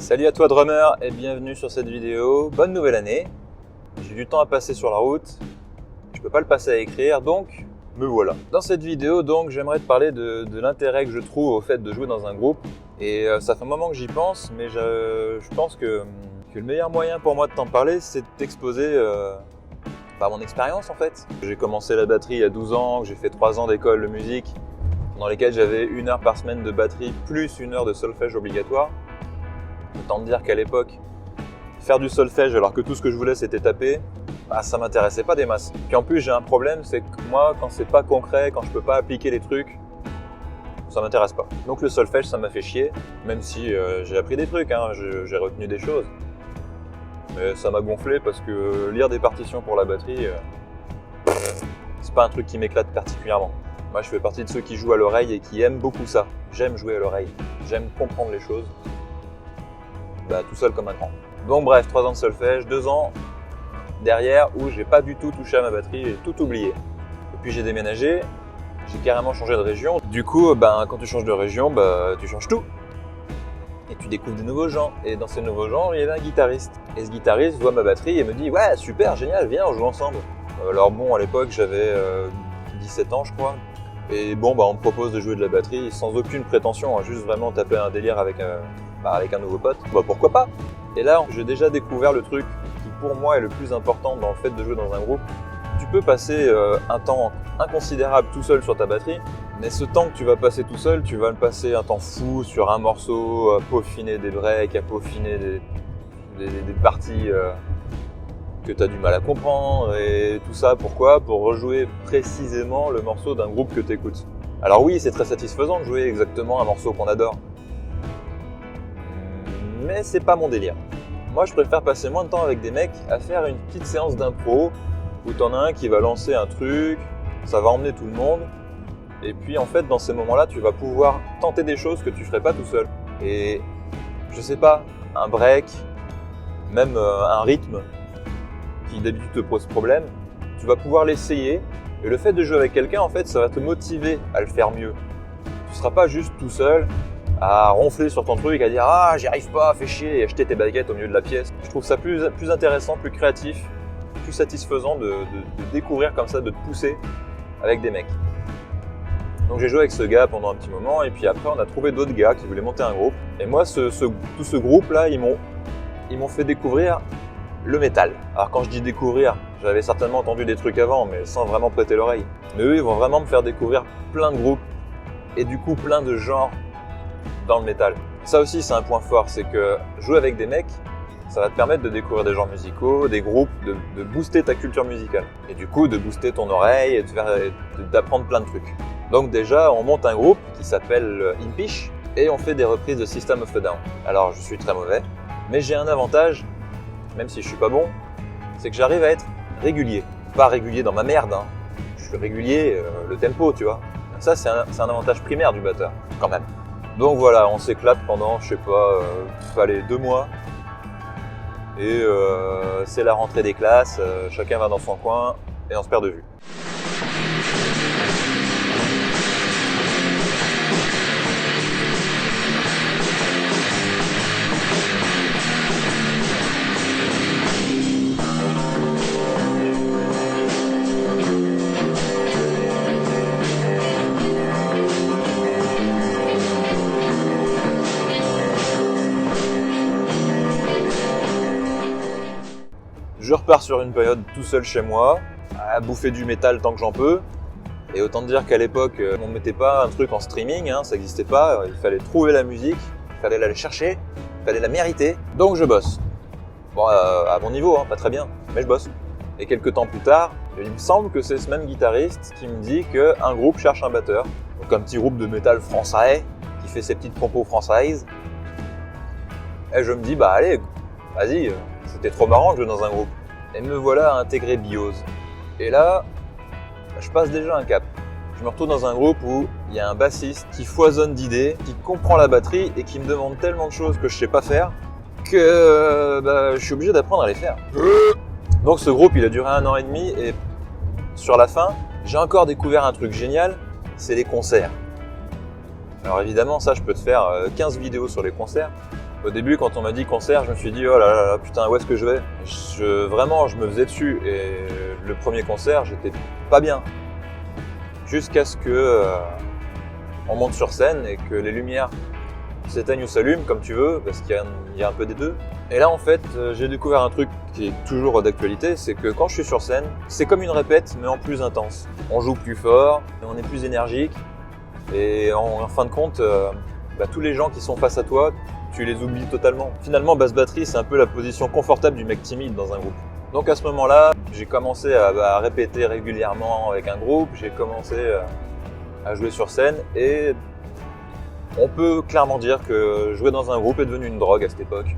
Salut à toi drummer et bienvenue sur cette vidéo. Bonne nouvelle année. J'ai du temps à passer sur la route. Je peux pas le passer à écrire, donc me voilà. Dans cette vidéo, donc, j'aimerais te parler de l'intérêt que je trouve au fait de jouer dans un groupe. Et ça fait un moment que j'y pense, mais je pense que le meilleur moyen pour moi de t'en parler, c'est de t'exposer par mon expérience en fait. J'ai commencé la batterie il y a 12 ans, j'ai fait 3 ans d'école de musique, dans lesquels j'avais 1 heure par semaine de batterie, plus 1 heure de solfège obligatoire. Autant te dire qu'à l'époque, faire du solfège alors que tout ce que je voulais c'était taper, ça m'intéressait pas des masses. Puis en plus j'ai un problème, c'est que moi quand c'est pas concret, quand je peux pas appliquer les trucs, ça m'intéresse pas. Donc le solfège ça m'a fait chier, même si j'ai appris des trucs, hein, j'ai retenu des choses. Mais ça m'a gonflé parce que lire des partitions pour la batterie, c'est pas un truc qui m'éclate particulièrement. Moi je fais partie de ceux qui jouent à l'oreille et qui aiment beaucoup ça. J'aime jouer à l'oreille, j'aime comprendre les choses. Tout seul comme un grand. Donc bref, 3 ans de solfège, 2 ans derrière où j'ai pas du tout touché à ma batterie, j'ai tout oublié. Et puis j'ai déménagé, j'ai carrément changé de région. Du coup, quand tu changes de région, tu changes tout. Et tu découvres de nouveaux gens. Et dans ces nouveaux gens, il y avait un guitariste. Et ce guitariste voit ma batterie et me dit « Ouais, super, génial, viens, on joue ensemble. » Alors bon, à l'époque, j'avais 17 ans, je crois. Et bon, on me propose de jouer de la batterie sans aucune prétention, hein, juste vraiment taper un délire avec un nouveau pote. Pourquoi pas? Et là, j'ai déjà découvert le truc qui pour moi est le plus important dans le fait de jouer dans un groupe. Tu peux passer un temps inconsidérable tout seul sur ta batterie, mais ce temps que tu vas passer tout seul, tu vas le passer un temps fou sur un morceau, à peaufiner des breaks, à peaufiner des parties que tu as du mal à comprendre, et tout ça, pourquoi? Pour rejouer précisément le morceau d'un groupe que tu écoutes. Alors oui, c'est très satisfaisant de jouer exactement un morceau qu'on adore, mais c'est pas mon délire. Moi, je préfère passer moins de temps avec des mecs à faire une petite séance d'impro où t'en as un qui va lancer un truc, ça va emmener tout le monde, et puis en fait, dans ces moments-là, tu vas pouvoir tenter des choses que tu ferais pas tout seul. Et je sais pas, un break, même un rythme qui d'habitude te pose problème, tu vas pouvoir l'essayer, et le fait de jouer avec quelqu'un, en fait, ça va te motiver à le faire mieux. Tu seras pas juste tout seul à ronfler sur ton truc, à dire « Ah, j'y arrive pas, fais chier » et acheter tes baguettes au milieu de la pièce. Je trouve ça plus intéressant, plus créatif, plus satisfaisant de découvrir comme ça, de te pousser avec des mecs. Donc j'ai joué avec ce gars pendant un petit moment, et puis après on a trouvé d'autres gars qui voulaient monter un groupe. Et moi, tout ce groupe-là, ils m'ont fait découvrir le métal. Alors quand je dis découvrir, j'avais certainement entendu des trucs avant, mais sans vraiment prêter l'oreille. Mais eux, ils vont vraiment me faire découvrir plein de groupes, et du coup plein de genres dans le métal. Ça aussi c'est un point fort, c'est que jouer avec des mecs, ça va te permettre de découvrir des genres musicaux, des groupes, de booster ta culture musicale. Et du coup de booster ton oreille et d'apprendre plein de trucs. Donc déjà on monte un groupe qui s'appelle Impish et on fait des reprises de System of a Down. Alors je suis très mauvais, mais j'ai un avantage, même si je suis pas bon, c'est que j'arrive à être régulier. Pas régulier dans ma merde, hein. Je suis régulier, le tempo, tu vois. Ça c'est un avantage primaire du batteur, quand même. Donc voilà, on s'éclate pendant, je sais pas, 2 mois. Et c'est la rentrée des classes, chacun va dans son coin et on se perd de vue. Je repars sur une période tout seul chez moi, à bouffer du métal tant que j'en peux. Et autant te dire qu'à l'époque, on ne mettait pas un truc en streaming, hein, ça n'existait pas. Il fallait trouver la musique, il fallait l'aller chercher, il fallait la mériter. Donc je bosse. Bon, à mon niveau, hein, pas très bien, mais je bosse. Et quelques temps plus tard, il me semble que c'est ce même guitariste qui me dit qu'un groupe cherche un batteur. Donc un petit groupe de métal français qui fait ses petites compos françaises. Et je me dis, allez, vas-y, c'était trop marrant de jouer dans un groupe. Et me voilà à intégrer Biose. Et là, je passe déjà un cap. Je me retrouve dans un groupe où il y a un bassiste qui foisonne d'idées, qui comprend la batterie et qui me demande tellement de choses que je sais pas faire que je suis obligé d'apprendre à les faire. Donc ce groupe, il a duré 1 an et demi et sur la fin, j'ai encore découvert un truc génial, c'est les concerts. Alors évidemment, ça, je peux te faire 15 vidéos sur les concerts, Au début, quand on m'a dit concert, je me suis dit oh là là, putain, où est-ce que je vais? Vraiment, je me faisais dessus. Et le premier concert, j'étais pas bien. Jusqu'à ce que on monte sur scène et que les lumières s'éteignent ou s'allument, comme tu veux, parce qu'il y a un peu des deux. Et là, en fait, j'ai découvert un truc qui est toujours d'actualité, c'est que quand je suis sur scène, c'est comme une répète, mais en plus intense. On joue plus fort, on est plus énergique, et en fin de compte, tous les gens qui sont face à toi, tu les oublies totalement. Finalement, basse batterie, c'est un peu la position confortable du mec timide dans un groupe. Donc à ce moment-là, j'ai commencé à répéter régulièrement avec un groupe, j'ai commencé à jouer sur scène, et on peut clairement dire que jouer dans un groupe est devenu une drogue à cette époque.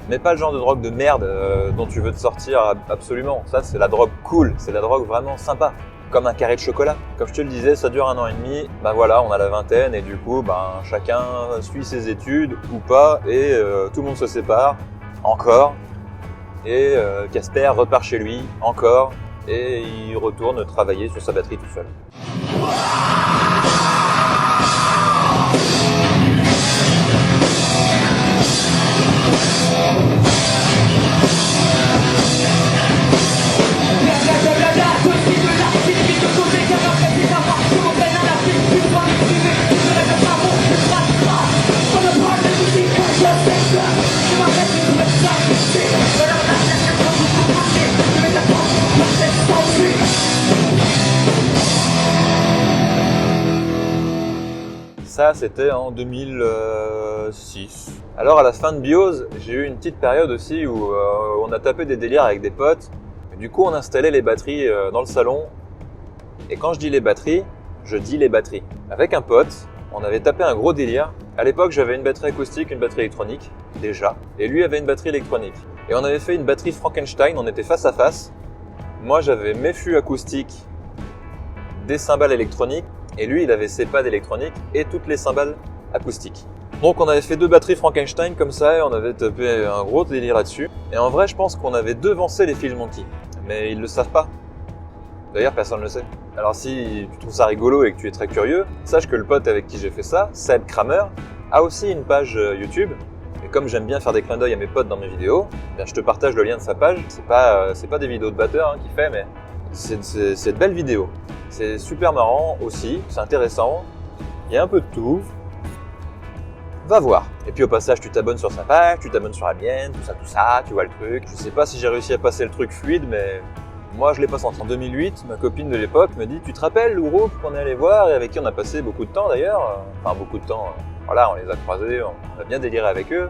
Mais pas le genre de drogue de merde dont tu veux te sortir absolument. Ça, c'est la drogue cool, c'est la drogue vraiment sympa. Comme un carré de chocolat. Comme je te le disais, ça dure 1 an et demi. Voilà, on a la vingtaine et du coup, chacun suit ses études ou pas et tout le monde se sépare. Encore. Et Casper repart chez lui. Encore. Et il retourne travailler sur sa batterie tout seul. Ça, c'était en 2006. Alors, à la fin de BIOS, j'ai eu une petite période aussi où on a tapé des délires avec des potes. Du coup, on installait les batteries dans le salon. Et quand je dis les batteries, je dis les batteries. Avec un pote, on avait tapé un gros délire. À l'époque, j'avais une batterie acoustique, une batterie électronique, déjà. Et lui avait une batterie électronique. Et on avait fait une batterie Frankenstein, on était face à face. Moi, j'avais mes fûts acoustiques, des cymbales électroniques. Et lui, il avait ses pads électroniques et toutes les cymbales acoustiques. Donc on avait fait 2 batteries Frankenstein comme ça et on avait tapé un gros délire là-dessus. Et en vrai, je pense qu'on avait devancé les Feel Monkey. Mais ils le savent pas. D'ailleurs, personne ne le sait. Alors si tu trouves ça rigolo et que tu es très curieux, sache que le pote avec qui j'ai fait ça, Seb Kramer, a aussi une page YouTube. Et comme j'aime bien faire des clins d'œil à mes potes dans mes vidéos, je te partage le lien de sa page. C'est pas des vidéos de batteur qu'il fait, mais c'est de belles vidéos. C'est super marrant aussi, c'est intéressant, il y a un peu de tout. Va voir. Et puis au passage, tu t'abonnes sur sa page, tu t'abonnes sur la mienne, tout ça, tu vois le truc. Je sais pas si j'ai réussi à passer le truc fluide, mais moi je l'ai pas senti. En 2008, ma copine de l'époque me dit « Tu te rappelles le groupe qu'on est allé voir et avec qui on a passé beaucoup de temps d'ailleurs ?» Enfin beaucoup de temps, voilà, on les a croisés, on a bien déliré avec eux.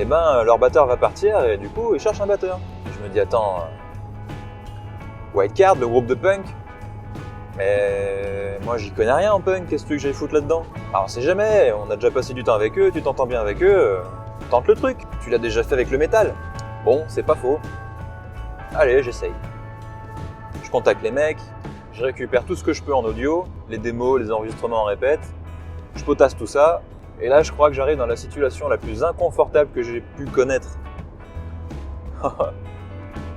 Et leur batteur va partir et du coup, ils cherchent un batteur. Et je me dis « Attends, White Card, le groupe de punk ?» Mais moi j'y connais rien en punk, qu'est-ce que tu veux que j'aille foutre là-dedans? Alors on sait jamais, on a déjà passé du temps avec eux, tu t'entends bien avec eux, tente le truc, tu l'as déjà fait avec le métal. Bon, c'est pas faux. Allez, j'essaye. Je contacte les mecs, je récupère tout ce que je peux en audio, les démos, les enregistrements en répète, je potasse tout ça, et là je crois que j'arrive dans la situation la plus inconfortable que j'ai pu connaître.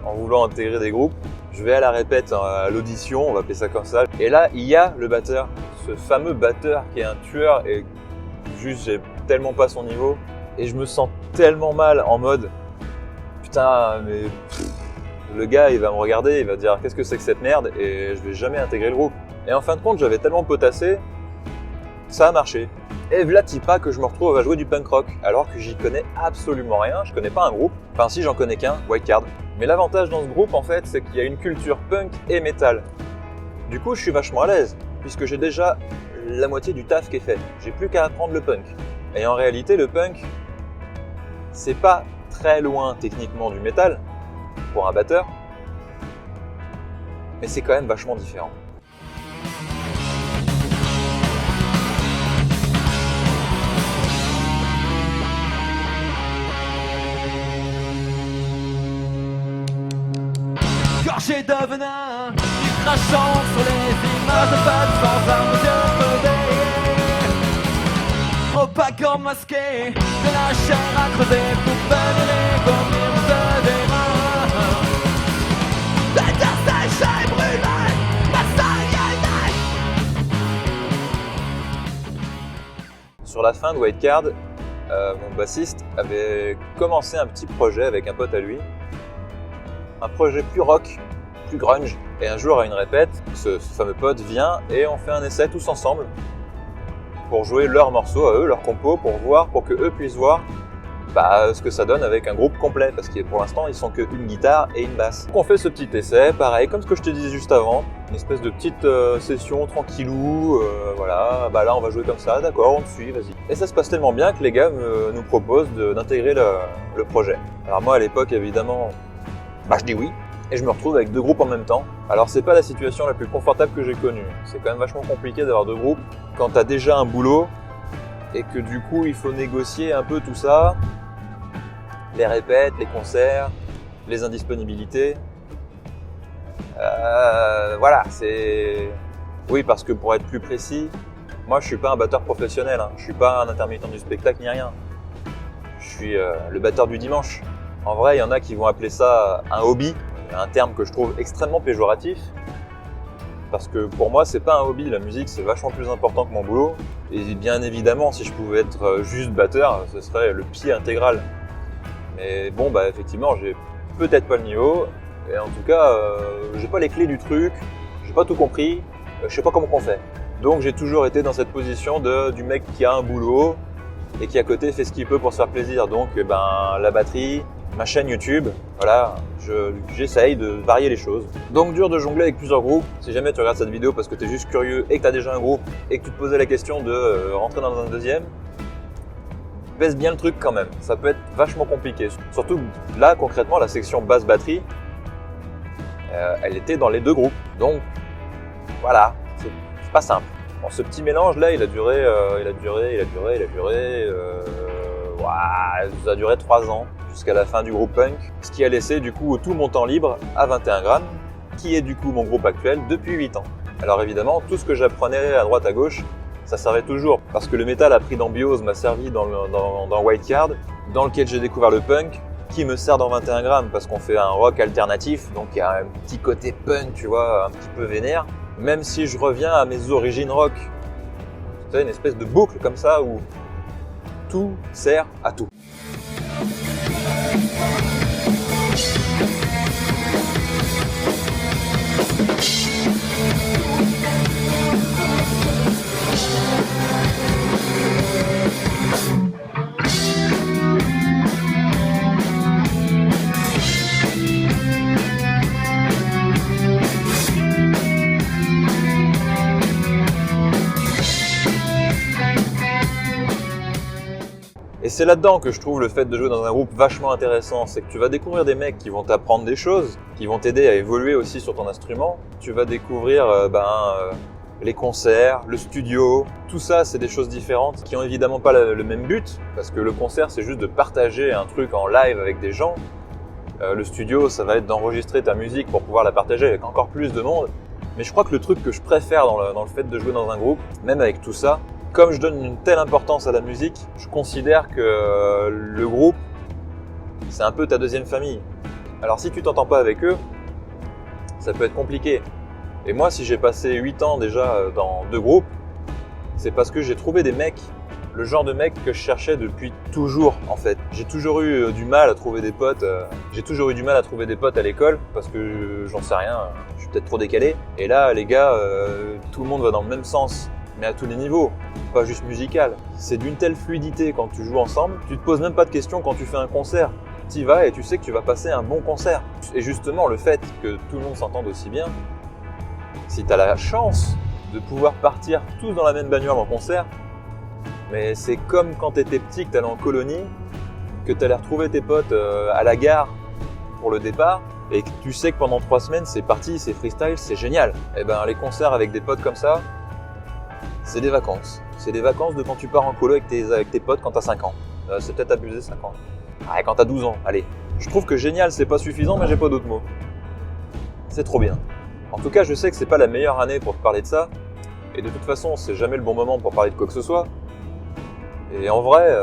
En voulant intégrer des groupes. Je vais à la répète, à l'audition, on va appeler ça comme ça. Et là, il y a le batteur, ce fameux batteur qui est un tueur et juste j'ai tellement pas son niveau. Et je me sens tellement mal en mode putain, mais le gars il va me regarder, il va dire qu'est-ce que c'est que cette merde et je vais jamais intégrer le groupe. Et en fin de compte, j'avais tellement potassé, ça a marché. Et v'là-t-il pas que je me retrouve à jouer du punk rock alors que j'y connais absolument rien, je connais pas un groupe. Enfin si, j'en connais qu'un, White Card. Mais l'avantage dans ce groupe en fait, c'est qu'il y a une culture punk et metal. Du coup, je suis vachement à l'aise puisque j'ai déjà la moitié du taf qui est fait. J'ai plus qu'à apprendre le punk. Et en réalité, le punk, c'est pas très loin techniquement du metal pour un batteur, mais c'est quand même vachement différent. Gorgé de venin, crachant sur les images de femmes sans armes aux yeux creusés. Propagande masquée, de la chair à creuser pour venir les vomir de des mains. L'intersection est brûlée, ma Sur la fin de White Card, mon bassiste avait commencé un petit projet avec un pote à lui. Un projet plus rock, plus grunge. Et un jour à une répète, ce fameux pote vient et on fait un essai tous ensemble pour jouer leurs morceaux à eux, leurs compos, pour que eux puissent voir ce que ça donne avec un groupe complet, parce que pour l'instant ils sont qu'une guitare et une basse. Donc on fait ce petit essai, pareil, comme ce que je te disais juste avant, une espèce de petite session tranquillou, voilà, là on va jouer comme ça, d'accord, on te suit, vas-y. Et ça se passe tellement bien que les gars nous proposent d'intégrer le projet. Alors moi à l'époque évidemment, je dis oui, et je me retrouve avec 2 groupes en même temps. Alors c'est pas la situation la plus confortable que j'ai connue, c'est quand même vachement compliqué d'avoir 2 groupes quand t'as déjà un boulot, et que du coup il faut négocier un peu tout ça, les répètes, les concerts, les indisponibilités. Voilà, c'est... Oui, parce que pour être plus précis, moi je suis pas un batteur professionnel, je suis pas un intermittent du spectacle ni rien. Je suis le batteur du dimanche. En vrai, il y en a qui vont appeler ça un hobby, un terme que je trouve extrêmement péjoratif. Parce que pour moi, c'est pas un hobby, la musique c'est vachement plus important que mon boulot. Et bien évidemment, si je pouvais être juste batteur, ce serait le pied intégral. Mais bon, effectivement, j'ai peut-être pas le niveau. Et en tout cas, j'ai pas les clés du truc, j'ai pas tout compris, je sais pas comment on fait. Donc j'ai toujours été dans cette position du mec qui a un boulot et qui à côté fait ce qu'il peut pour se faire plaisir. Donc la batterie, ma chaîne YouTube, voilà, j'essaye de varier les choses. Donc dur de jongler avec plusieurs groupes. Si jamais tu regardes cette vidéo parce que tu es juste curieux et que tu as déjà un groupe et que tu te posais la question de rentrer dans un deuxième, baisse bien le truc quand même. Ça peut être vachement compliqué. Surtout là, concrètement, la section basse batterie, elle était dans les 2 groupes. Donc voilà, c'est pas simple. Bon, ce petit mélange là, il a duré, ça a duré 3 ans. Jusqu'à la fin du groupe punk, ce qui a laissé du coup tout mon temps libre à 21 grammes, qui est du coup mon groupe actuel depuis 8 ans. Alors évidemment, tout ce que j'apprenais à droite à gauche, ça servait toujours, parce que le métal appris dans Biose m'a servi dans Whitecard, dans lequel j'ai découvert le punk, qui me sert dans 21 grammes, parce qu'on fait un rock alternatif, donc il y a un petit côté punk, tu vois, un petit peu vénère, même si je reviens à mes origines rock. C'est une espèce de boucle comme ça, où tout sert à tout. Et c'est là-dedans que je trouve le fait de jouer dans un groupe vachement intéressant, c'est que tu vas découvrir des mecs qui vont t'apprendre des choses, qui vont t'aider à évoluer aussi sur ton instrument. Tu vas découvrir les concerts, le studio, tout ça c'est des choses différentes qui ont évidemment pas le même but, parce que le concert c'est juste de partager un truc en live avec des gens. Le studio ça va être d'enregistrer ta musique pour pouvoir la partager avec encore plus de monde. Mais je crois que le truc que je préfère dans le fait de jouer dans un groupe, même avec tout ça, comme je donne une telle importance à la musique, je considère que le groupe, c'est un peu ta deuxième famille. Alors si tu t'entends pas avec eux, ça peut être compliqué. Et moi, si j'ai passé 8 ans déjà dans 2 groupes, c'est parce que j'ai trouvé des mecs, le genre de mecs que je cherchais depuis toujours en fait. J'ai toujours eu du mal à trouver des potes, à l'école parce que j'en sais rien, je suis peut-être trop décalé. Et là, les gars, tout le monde va dans le même sens. Mais à tous les niveaux, pas juste musical. C'est d'une telle fluidité quand tu joues ensemble, tu te poses même pas de questions quand tu fais un concert. Tu y vas et tu sais que tu vas passer un bon concert. Et justement, le fait que tout le monde s'entende aussi bien, si tu as la chance de pouvoir partir tous dans la même bagnole en concert, mais c'est comme quand tu étais petit, que tu allais en colonie, que tu allais retrouver tes potes à la gare pour le départ, et que tu sais que pendant 3 semaines, c'est parti, c'est freestyle, c'est génial. Et ben les concerts avec des potes comme ça, c'est des vacances. C'est des vacances de quand tu pars en colo avec tes potes quand t'as 5 ans. C'est peut-être abusé 5 ans. Ah, quand t'as 12 ans, allez. Je trouve que génial, c'est pas suffisant, mais j'ai pas d'autres mots. C'est trop bien. En tout cas, je sais que c'est pas la meilleure année pour te parler de ça. Et de toute façon, c'est jamais le bon moment pour parler de quoi que ce soit. Et en vrai,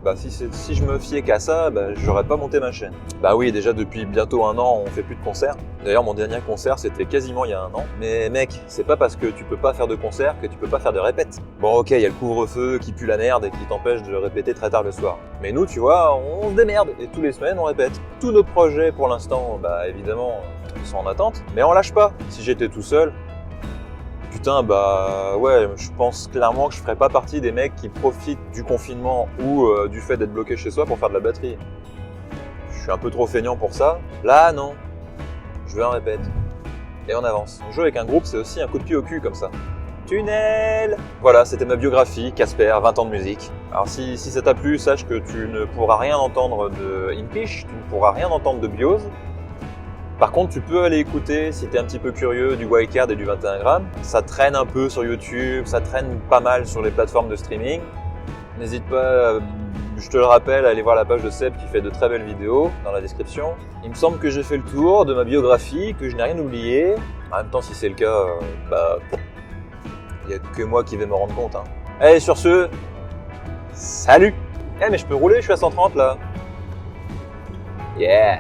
Bah si je me fiais qu'à ça, bah, j'aurais pas monté ma chaîne. Bah oui, déjà depuis bientôt 1 an, on fait plus de concerts. D'ailleurs, mon dernier concert, c'était quasiment il y a 1 an. Mais mec, c'est pas parce que tu peux pas faire de concert que tu peux pas faire de répète. Bon ok, il y a le couvre-feu qui pue la merde et qui t'empêche de répéter très tard le soir. Mais nous, tu vois, on se démerde et tous les semaines, on répète. Tous nos projets, pour l'instant, bah évidemment, ils sont en attente. Mais on lâche pas. Si j'étais tout seul, putain, bah ouais, je pense clairement que je ferais pas partie des mecs qui profitent du confinement ou du fait d'être bloqué chez soi pour faire de la batterie. Je suis un peu trop feignant pour ça. Là, non. Je veux un répète. Et on avance. Jouer avec un groupe, c'est aussi un coup de pied au cul comme ça. Tunnel! Voilà, c'était ma biographie, Casper, 20 ans de musique. Alors si ça t'a plu, sache que tu ne pourras rien entendre de Impish, tu ne pourras rien entendre de Biose. Par contre, tu peux aller écouter, si t'es un petit peu curieux, du Wildcard et du 21 grammes. Ça traîne un peu sur YouTube, ça traîne pas mal sur les plateformes de streaming. N'hésite pas, je te le rappelle, à aller voir la page de Seb qui fait de très belles vidéos dans la description. Il me semble que j'ai fait le tour de ma biographie, que je n'ai rien oublié. En même temps, si c'est le cas, bah, il n'y a que moi qui vais me rendre compte. Hein. Allez, sur ce, salut! Eh mais je peux rouler, je suis à 130 là. Yeah!